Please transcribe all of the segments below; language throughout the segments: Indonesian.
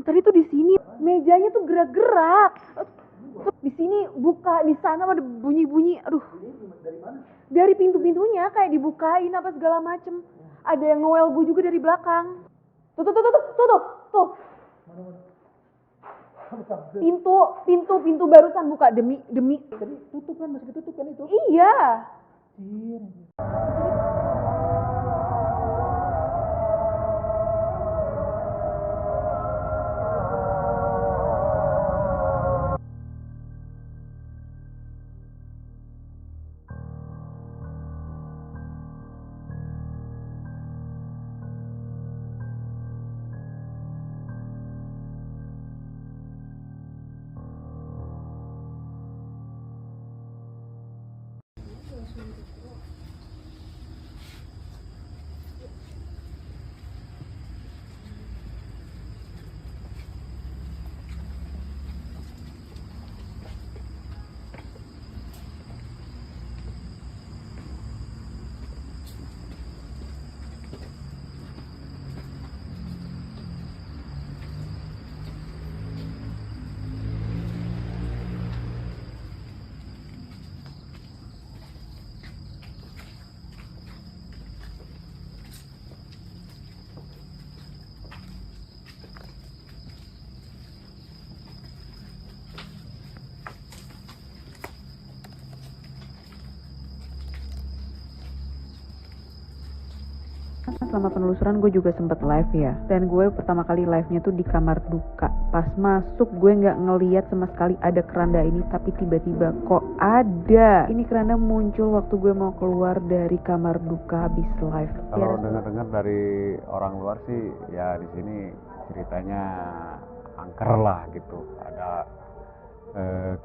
Tadi tuh di sini mejanya tuh gerak-gerak. Terus di sini buka, di sana ada bunyi-bunyi. Aduh. Dari pintu-pintunya kayak dibukain apa segala macem. Ada yang noel gue juga dari belakang. Tuh. Pintu barusan buka demi. Tadi tutup kan, masih ditutup kan itu? Iya. Selama penelusuran gue juga sempet live ya. Dan gue pertama kali live-nya tuh di kamar duka. Pas masuk gue gak ngeliat sama sekali ada keranda ini. Tapi tiba-tiba kok ada. Ini keranda muncul waktu gue mau keluar dari kamar duka habis live. Kalau dengar-dengar dari orang luar sih, ya di sini ceritanya angker lah gitu. Ada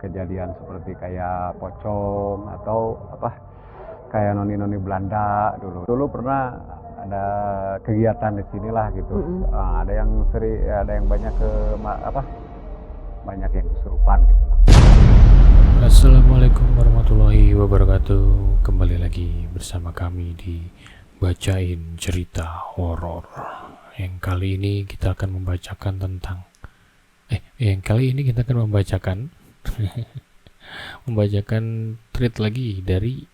kejadian seperti kayak pocong atau apa, kayak noni-noni Belanda dulu. Dulu pernah ada kegiatan di sinilah gitu. Ada yang ada yang banyak banyak yang kesurupan gitu lah. Assalamualaikum warahmatullahi wabarakatuh. Kembali lagi bersama kami di Bacain Cerita Horor. Yang kali ini kita akan membacakan tentang membacakan thread lagi dari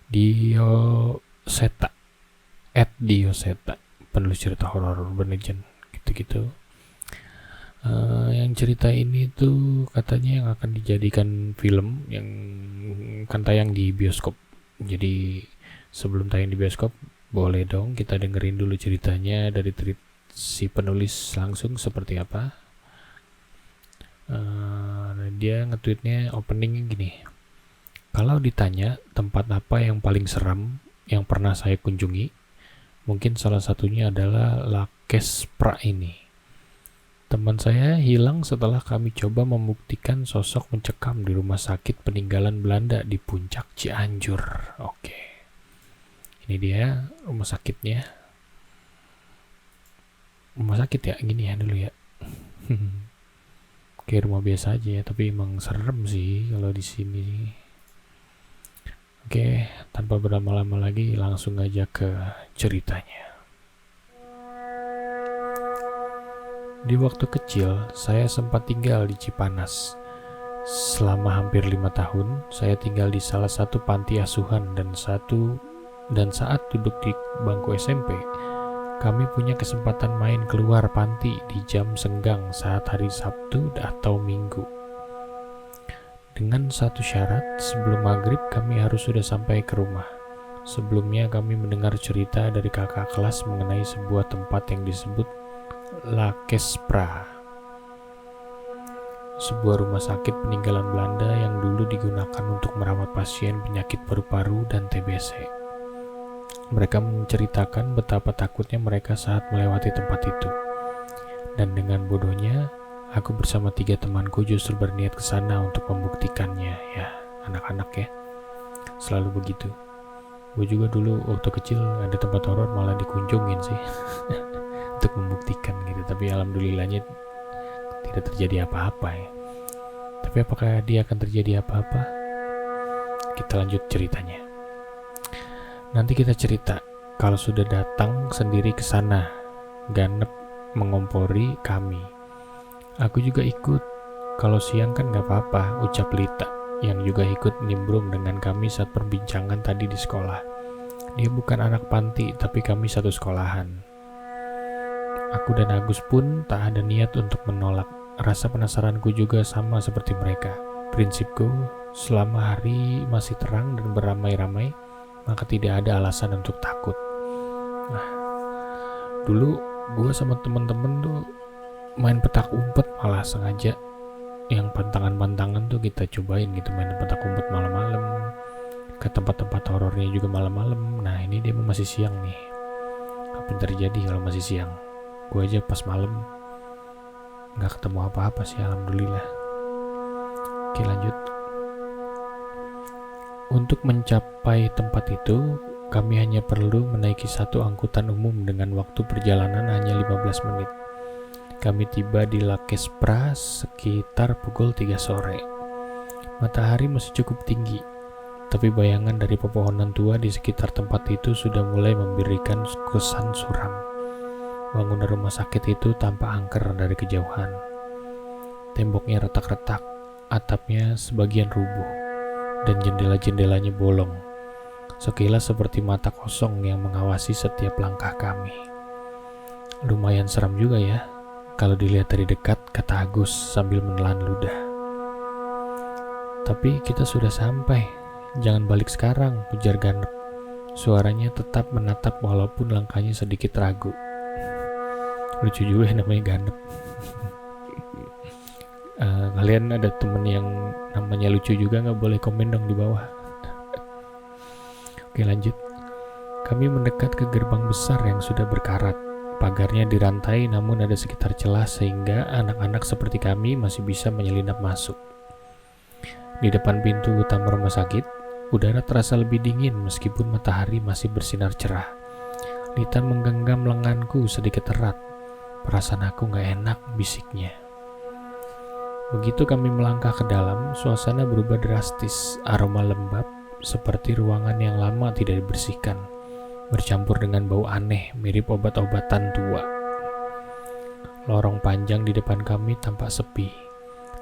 Dioseta @Dioseta, penulis cerita horor urban legend gitu-gitu. Yang cerita ini tuh katanya yang akan dijadikan film yang akan tayang di bioskop. Jadi sebelum tayang di bioskop, boleh dong kita dengerin dulu ceritanya dari tweet si penulis langsung seperti apa. Dia nge-tweetnya openingnya gini: kalau ditanya tempat apa yang paling seram yang pernah saya kunjungi, mungkin salah satunya adalah La Kespra ini. Teman saya hilang setelah kami coba membuktikan sosok mencekam di rumah sakit peninggalan Belanda di Puncak Cianjur. Oke. Ini dia rumah sakitnya. Rumah sakit ya, gini ya dulu ya. Kayak rumah biasa aja ya, tapi emang serem sih kalau di sini. Oke, tanpa berlama-lama lagi langsung aja ke ceritanya. Di waktu kecil, saya sempat tinggal di Cipanas. Selama hampir 5 tahun, saya tinggal di salah satu panti asuhan dan saat duduk di bangku SMP, kami punya kesempatan main keluar panti di jam senggang saat hari Sabtu atau Minggu. Dengan satu syarat, sebelum maghrib kami harus sudah sampai ke rumah. Sebelumnya kami mendengar cerita dari kakak kelas mengenai sebuah tempat yang disebut La Kespra, sebuah rumah sakit peninggalan Belanda yang dulu digunakan untuk merawat pasien penyakit paru-paru dan TBC. Mereka menceritakan betapa takutnya mereka saat melewati tempat itu. Dan dengan bodohnya, aku bersama 3 temanku justru berniat ke sana untuk membuktikannya. Ya, anak-anak ya, selalu begitu. Gue juga dulu waktu kecil ada tempat horor malah dikunjungin sih untuk membuktikan gitu. Tapi alhamdulillahnya tidak terjadi apa-apa ya. Tapi apakah dia akan terjadi apa-apa? Kita lanjut ceritanya. Nanti kita cerita kalau sudah datang sendiri ke sana, ganep mengompori kami. Aku juga ikut. Kalau siang kan gak apa-apa, ucap Lita, yang juga ikut nimbrung dengan kami saat perbincangan tadi di sekolah. Dia bukan anak panti, tapi kami satu sekolahan. Aku dan Agus pun tak ada niat untuk menolak. Rasa penasaranku juga sama seperti mereka. Prinsipku, selama hari masih terang dan beramai-ramai, maka tidak ada alasan untuk takut. Nah, dulu gue sama temen-temen tuh main petak umpet, malah sengaja yang pantangan-pantangan tuh kita cobain gitu, main petak umpet malam-malam, ke tempat-tempat horornya juga malam-malam. Nah ini dia masih siang nih. Apa yang terjadi kalau masih siang? Gue aja pas malam nggak ketemu apa-apa sih, alhamdulillah. Oke, lanjut. Untuk mencapai tempat itu, kami hanya perlu menaiki satu angkutan umum dengan waktu perjalanan hanya 15 menit. Kami tiba di Lakespra sekitar pukul 3 sore. Matahari masih cukup tinggi, tapi bayangan dari pepohonan tua di sekitar tempat itu sudah mulai memberikan kesan suram. Bangunan rumah sakit itu tampak angker dari kejauhan. Temboknya retak-retak, atapnya sebagian rubuh, dan jendela-jendelanya bolong. Sekilas seperti mata kosong yang mengawasi setiap langkah kami. Lumayan seram juga ya, kalau dilihat dari dekat, kata Agus sambil menelan ludah. Tapi kita sudah sampai, jangan balik sekarang, ujar Ganep. Suaranya tetap menatap walaupun langkahnya sedikit ragu. Lucu juga ya namanya Ganep. Kalian ada temen yang namanya lucu juga, nggak boleh komen dong di bawah. Oke, lanjut. Kami mendekat ke gerbang besar yang sudah berkarat. Pagarnya dirantai namun ada sekitar celah sehingga anak-anak seperti kami masih bisa menyelinap masuk. Di depan pintu utama rumah sakit, udara terasa lebih dingin meskipun matahari masih bersinar cerah. Lita menggenggam lenganku sedikit erat. Perasaan aku gak enak, bisiknya. Begitu kami melangkah ke dalam, suasana berubah drastis. Aroma lembab seperti ruangan yang lama tidak dibersihkan, bercampur dengan bau aneh mirip obat-obatan tua. Lorong panjang di depan kami tampak sepi,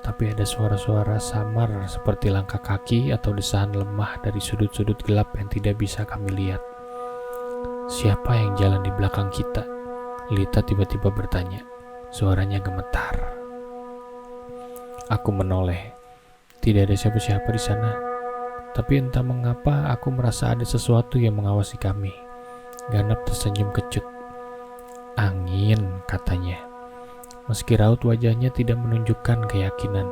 tapi ada suara-suara samar seperti langkah kaki atau desahan lemah dari sudut-sudut gelap yang tidak bisa kami lihat. Siapa yang jalan di belakang kita? Lita tiba-tiba bertanya. Suaranya gemetar. Aku menoleh. Tidak ada siapa-siapa di sana. Tapi entah mengapa aku merasa ada sesuatu yang mengawasi kami. Ganep tersenyum kecut. Angin, katanya. Meski raut wajahnya tidak menunjukkan keyakinan.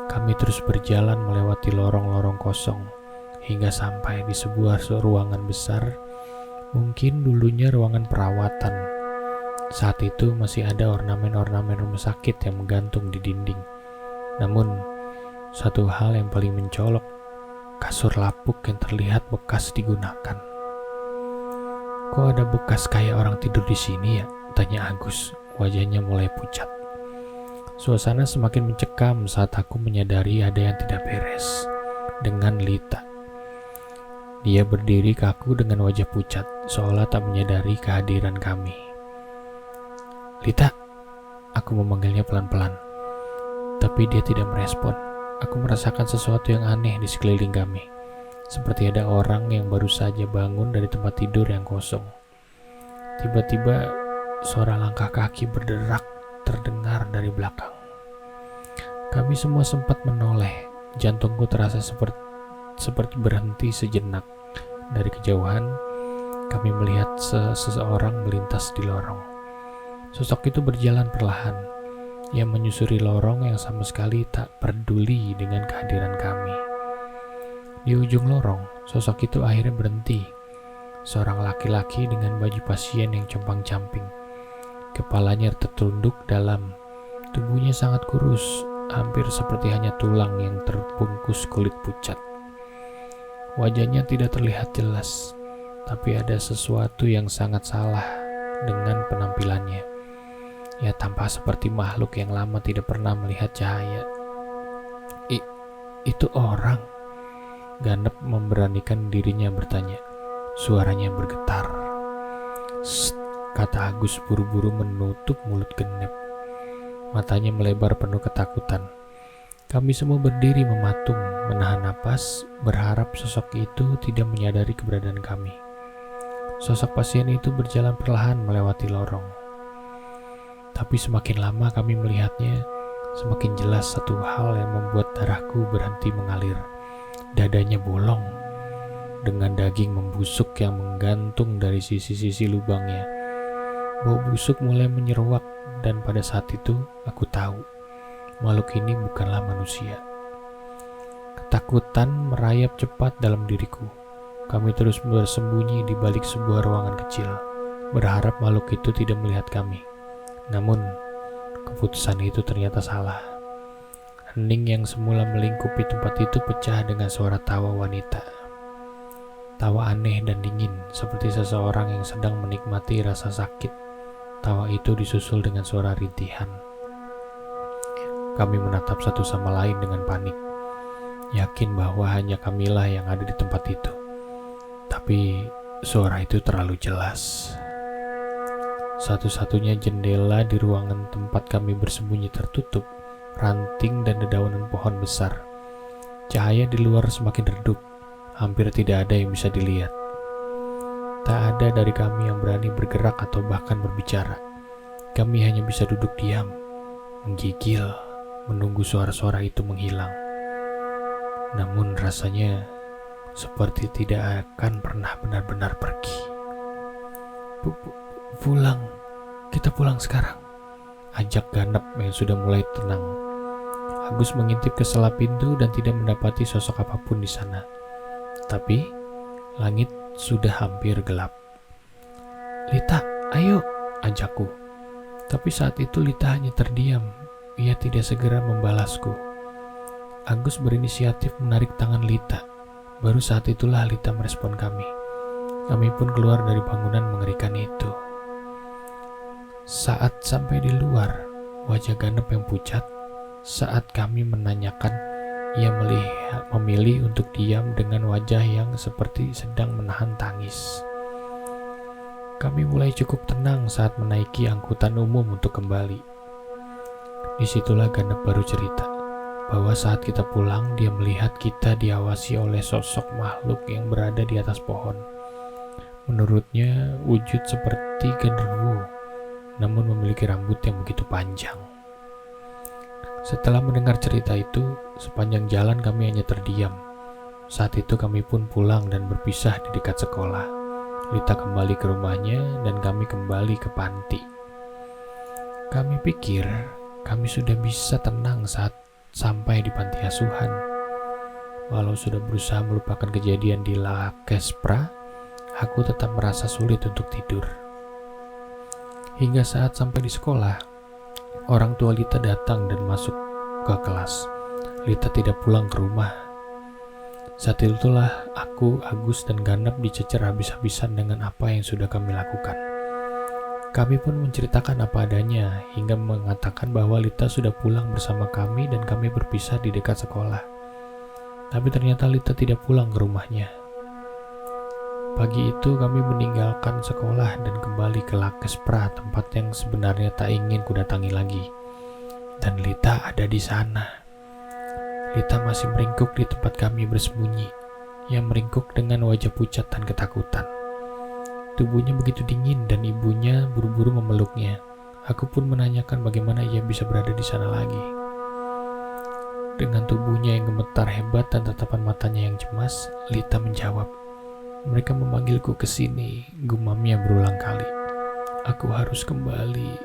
Kami terus berjalan melewati lorong-lorong kosong hingga sampai di sebuah ruangan besar, mungkin dulunya ruangan perawatan. Saat itu masih ada ornamen-ornamen rumah sakit yang menggantung di dinding. Namun, satu hal yang paling mencolok, kasur lapuk yang terlihat bekas digunakan. Kok ada bekas kayak orang tidur di sini ya? Tanya Agus. Wajahnya mulai pucat. Suasana semakin mencekam saat aku menyadari ada yang tidak beres dengan Lita. Dia berdiri kaku dengan wajah pucat, seolah tak menyadari kehadiran kami. Lita, aku memanggilnya pelan-pelan, tapi dia tidak merespon. Aku merasakan sesuatu yang aneh di sekeliling kami, seperti ada orang yang baru saja bangun dari tempat tidur yang kosong. Tiba-tiba suara langkah kaki berderak terdengar dari belakang. Kami semua sempat menoleh. Jantungku terasa seperti berhenti sejenak. Dari kejauhan, kami melihat seseorang melintas di lorong. Sosok itu berjalan perlahan. Ia menyusuri lorong yang sama sekali tak peduli dengan kehadiran kami. Di ujung lorong, sosok itu akhirnya berhenti. Seorang laki-laki dengan baju pasien yang compang-camping. Kepalanya tertunduk dalam, tubuhnya sangat kurus, hampir seperti hanya tulang yang terbungkus kulit pucat. Wajahnya tidak terlihat jelas, tapi ada sesuatu yang sangat salah dengan penampilannya. Ia tampak seperti makhluk yang lama tidak pernah melihat cahaya. Itu orang? Ganep memberanikan dirinya bertanya. Suaranya bergetar. Kata Agus buru-buru menutup mulut Ganep. matanya melebar penuh ketakutan. Kami semua berdiri mematung, menahan napas, berharap sosok itu tidak menyadari keberadaan kami. Sosok pasien itu berjalan perlahan melewati lorong. Tapi semakin lama kami melihatnya, semakin jelas satu hal yang membuat darahku berhenti mengalir. Dadanya bolong, dengan daging membusuk yang menggantung dari sisi-sisi lubangnya. Bau busuk mulai menyeruak, dan pada saat itu aku tahu makhluk ini bukanlah manusia. Ketakutan merayap cepat dalam diriku. Kami terus bersembunyi di balik sebuah ruangan kecil, berharap makhluk itu tidak melihat kami. Namun, keputusan itu ternyata salah. Hening yang semula melingkupi tempat itu pecah dengan suara tawa wanita. Tawa aneh dan dingin, seperti seseorang yang sedang menikmati rasa sakit. Tawa itu disusul dengan suara rintihan. Kami menatap satu sama lain dengan panik, yakin bahwa hanya kamilah yang ada di tempat itu. Tapi suara itu terlalu jelas. Satu-satunya jendela di ruangan tempat kami bersembunyi tertutup, ranting dan dedaunan pohon besar. Cahaya di luar semakin redup, hampir tidak ada yang bisa dilihat. Tak ada dari kami yang berani bergerak atau bahkan berbicara. Kami hanya bisa duduk diam, menggigil, menunggu suara-suara itu menghilang. Namun rasanya seperti tidak akan pernah benar-benar pergi. Pulang, kita pulang sekarang, ajak Ganep yang sudah mulai tenang. Agus mengintip ke sela pintu dan tidak mendapati sosok apapun di sana. Tapi langit sudah hampir gelap. Lita, ayo, ajakku. Tapi saat itu Lita hanya terdiam. Ia tidak segera membalasku. Agus berinisiatif menarik tangan Lita. Baru saat itulah Lita merespon kami. Kami pun keluar dari bangunan mengerikan itu. Saat sampai di luar, wajah Ganep yang pucat. Saat kami menanyakan, ia memilih untuk diam dengan wajah yang seperti sedang menahan tangis. Kami mulai cukup tenang saat menaiki angkutan umum untuk kembali. Disitulah Ganep baru cerita bahwa saat kita pulang, dia melihat kita diawasi oleh sosok makhluk yang berada di atas pohon. Menurutnya wujud seperti genderuwo, namun memiliki rambut yang begitu panjang. Setelah mendengar cerita itu, sepanjang jalan kami hanya terdiam. Saat itu kami pun pulang dan berpisah di dekat sekolah. Lita kembali ke rumahnya dan kami kembali ke panti. Kami pikir kami sudah bisa tenang saat sampai di panti asuhan. Walau sudah berusaha melupakan kejadian di La Kespra, aku tetap merasa sulit untuk tidur. Hingga saat sampai di sekolah, orang tua Lita datang dan masuk ke kelas. Lita tidak pulang ke rumah. Saat itulah aku, Agus, dan Ganep dicecer habis-habisan dengan apa yang sudah kami lakukan. Kami pun menceritakan apa adanya hingga mengatakan bahwa Lita sudah pulang bersama kami dan kami berpisah di dekat sekolah. Tapi ternyata Lita tidak pulang ke rumahnya. Pagi itu kami meninggalkan sekolah dan kembali ke La Kespra, tempat yang sebenarnya tak ingin kudatangi lagi. Dan Lita ada di sana. Lita masih meringkuk di tempat kami bersembunyi. Ia meringkuk dengan wajah pucat dan ketakutan. Tubuhnya begitu dingin dan ibunya buru-buru memeluknya. Aku pun menanyakan bagaimana ia bisa berada di sana lagi. Dengan tubuhnya yang gemetar hebat dan tatapan matanya yang cemas, Lita menjawab, "Mereka memanggilku ke sini," gumamnya berulang kali. "Aku harus kembali."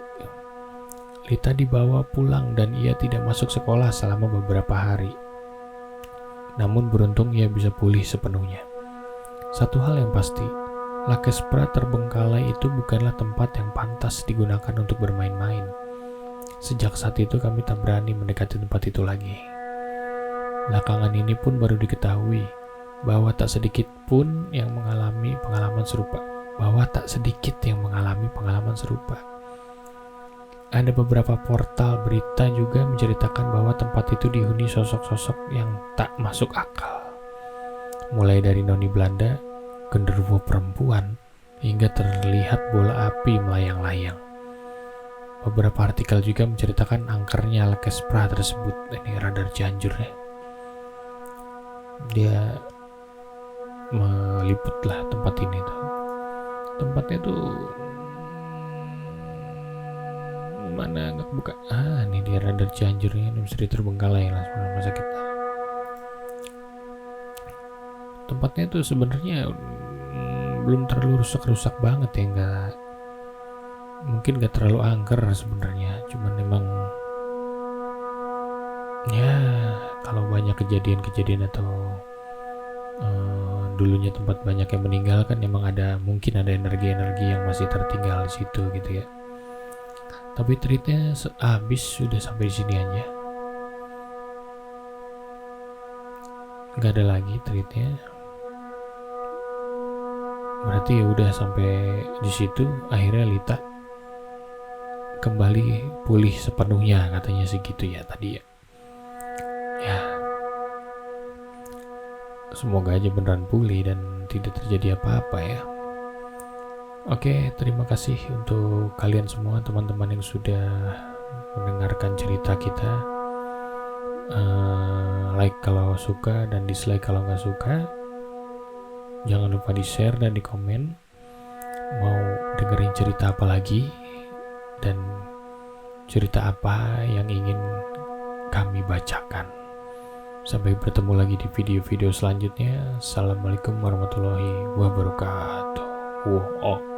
Lita dibawa pulang dan ia tidak masuk sekolah selama beberapa hari. Namun beruntung ia bisa pulih sepenuhnya. Satu hal yang pasti, La Kespra terbengkalai itu bukanlah tempat yang pantas digunakan untuk bermain-main. Sejak saat itu kami tak berani mendekati tempat itu lagi. Belakangan ini pun baru diketahui bahwa tak sedikit yang mengalami pengalaman serupa. Ada beberapa portal berita juga menceritakan bahwa tempat itu dihuni sosok-sosok yang tak masuk akal. Mulai dari noni Belanda, genderuwo perempuan, hingga terlihat bola api melayang-layang. beberapa artikel juga menceritakan angkernya Lekespra tersebut. Ini radar Cianjur ya. Dia meliputlah tempat ini tuh. Tempatnya tuh mana nggak buka. Ini dia radar Cianjurnya. Ini bisa diterbengkalai langsung rumah sakit. Tempatnya tuh sebenarnya belum terlalu rusak banget ya, mungkin nggak terlalu angker sebenarnya, cuman memang ya kalau banyak kejadian atau dulunya tempat banyak yang meninggal kan memang mungkin ada energi yang masih tertinggal di situ gitu ya. Tapi treatnya habis sudah sampai di sini aja, nggak ada lagi treatnya. Berarti ya udah sampai di situ. Akhirnya Lita kembali pulih sepenuhnya, katanya segitu ya tadi ya. Ya, semoga aja beneran pulih dan tidak terjadi apa-apa ya. Oke, terima kasih untuk kalian semua teman-teman yang sudah mendengarkan cerita kita. Like kalau suka dan dislike kalau nggak suka. Jangan lupa di-share dan di-komen mau dengerin cerita apa lagi dan cerita apa yang ingin kami bacakan. Sampai bertemu lagi di video-video selanjutnya. Assalamualaikum warahmatullahi wabarakatuh.